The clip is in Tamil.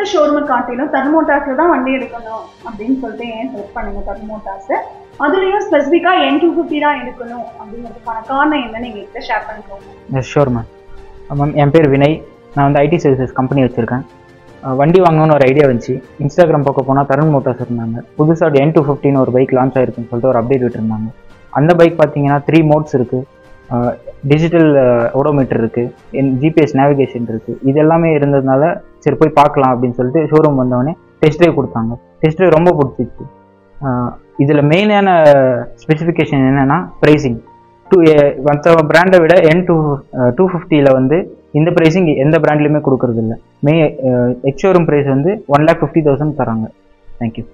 மற்ற ஷோரூமை காட்டிலும் தருண் மோட்டார்ஸ்ல தான் வண்டி எடுக்கணும் அப்படின்னு சொல்லிட்டு ஏன் செலக்ட் பண்ணுங்க தருண் மோட்டார்ஸ்? அதுலயும் ஸ்பெசிஃபிக்கா N250 தான் எடுக்கணும் அப்படிங்கிறதுக்கான காரணம் என்னன்னு எங்ககிட்ட ஷேர் பண்ணிக்கோங்க. Sure ma'am. என் பேர் வினய். நான் வந்து ஐடி சர்வீசஸ் கம்பெனி வச்சுருக்கேன். வண்டி வாங்கணும்னு ஒரு ஐடியா வந்துச்சு. இன்ஸ்டாகிராம் பார்க்க போனால் தருண் மோட்டார்ஸ் இருந்தாங்க. புதுசாக N250 ஒரு பைக் லான்ச் ஆகிருக்குன்னு சொல்லிட்டு ஒரு அப்டேட் விட்டுருந்தாங்க. அந்த பைக் பார்த்தீங்கன்னா 3 மோட்ஸ் இருக்குது, டிஜிட்டல் ஓடோமீட்டர் இருக்குது, ஜிபிஎஸ் நேவிகேஷன் இருக்குது. இது எல்லாமே இருந்ததுனால சரி போய் பார்க்கலாம் அப்படின்னு சொல்லிட்டு ஷோரூம் வந்தவொடனே டெஸ்ட் ட்ரைவ் கொடுத்தாங்க. டெஸ்ட் ட்ரைவ் ரொம்ப பிடிச்சிச்சு. இதில் மெயினான ஸ்பெசிஃபிகேஷன் என்னென்னா ப்ரைஸிங். மற்ற பிராண்டை விட N250 வந்து இந்த ப்ரைஸிங் எந்த பிராண்ட்லையுமே கொடுக்கறது இல்லை. எக்ஸ் ஷோரூம் ப்ரைஸ் வந்து 1,50,000 தராங்க. தேங்க்யூ.